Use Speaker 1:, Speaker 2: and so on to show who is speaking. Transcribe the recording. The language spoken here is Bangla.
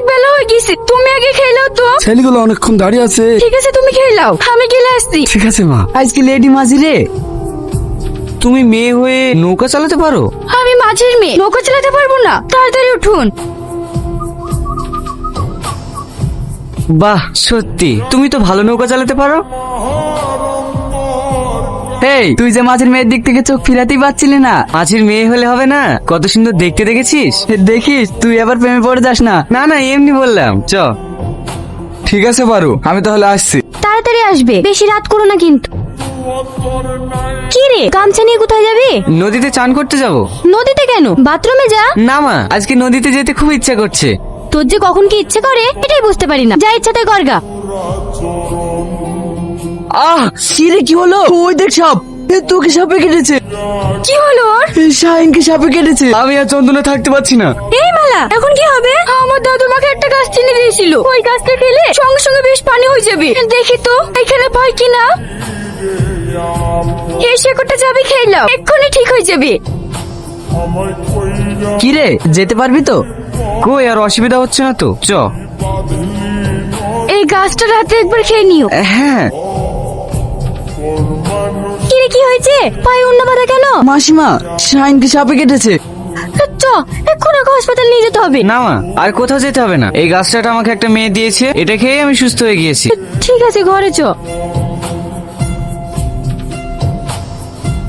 Speaker 1: অনেক বেলা হয়ে গেছে, তুমি আগে খেয়ে নাও তো।
Speaker 2: ছেলেগুলো অনেকক্ষণ দাঁড়িয়ে আছে।
Speaker 1: ঠিক আছে, তুমি খেয়ে নাও, আমি গেলে আসছি।
Speaker 2: ঠিক আছে মা।
Speaker 3: আজকে লেডি মাঝি রে, তুমি মেয়ে হয়ে নৌকা চালাতে পারো?
Speaker 1: আমি মাঝির মেয়ে, নৌকা চালাতে পারবো না? তাড়াতাড়ি উঠুন।
Speaker 3: বাহ, সত্যি তুমি তো ভালো নৌকা চালাতে পারো। এই, তুই যে মাঝির মেয়ের দিক থেকে চোখ ফিরাতেই পারছিলি না। মাঝির মেয়ে হলে হবে না? কত সুন্দর দেখতে, দেখেছিস? দেখিস তুই আবার প্রেমে পড়ে যাস না। না না, এমনি বললাম। চ।
Speaker 2: ঠিক আছে পারু, আমি তাহলে আসছি।
Speaker 1: তাড়াতাড়ি আসবে, বেশি রাত করো না কিন্তু। কি রে, গামছা নিয়ে কোথায় যাবি?
Speaker 3: নদীতে চান করতে যাব।
Speaker 1: নদীতে কেন? বাথরুমে যা।
Speaker 3: না মা, আজকে নদীতে যেতে খুব ইচ্ছা করছে।
Speaker 1: তোর যে কখন কি ইচ্ছে করে এটাই বুঝতে পারি না। যা ইচ্ছা তাই করগা।
Speaker 3: আহ,
Speaker 4: কিরে কি হলো? ওই দেখ সাপ, তোকে সাপে কেটেছে।
Speaker 1: কি হলো ওর?
Speaker 4: শাহিনকে সাপে কেটেছে।
Speaker 3: আমি আর চন্দনে থাকতে পারছি না।
Speaker 1: এই মালা, এখন কি হবে? আমার দাদু মাকে একটা গাছ চিনে দিয়েছিল, ওই গাছটা খেলে সঙ্গে সঙ্গে বেশ পানি হয়ে যাবে। দেখি তো এখানে পাই কিনা। এই শেকড়টা যাবে, খেয়ে নাও, এক্ষুনি ঠিক হয়ে যাবে।
Speaker 3: কিরে, যেতে পারবি তো? কই, আর অসুবিধা হচ্ছে না তো? চ।
Speaker 1: এই গাছটা রাতে একবার খেয়ে নিও।
Speaker 3: হ্যাঁ।
Speaker 1: কিরে, কি হয়েছে? পায়ে অন্য বাধা কেন?
Speaker 4: মাসিমা, শাহিনকে সাপে কেটেছে।
Speaker 1: চ, এক্ষুনি ওকে হাসপাতাল নিয়ে যেতে হবে।
Speaker 3: না মা, আর কোথাও যেতে হবে না। এই গাছটা আমাকে একটা মেয়ে দিয়েছে, এটা খেয়ে আমি সুস্থ হয়ে গিয়েছি।
Speaker 1: ঠিক আছে, ঘরে চ।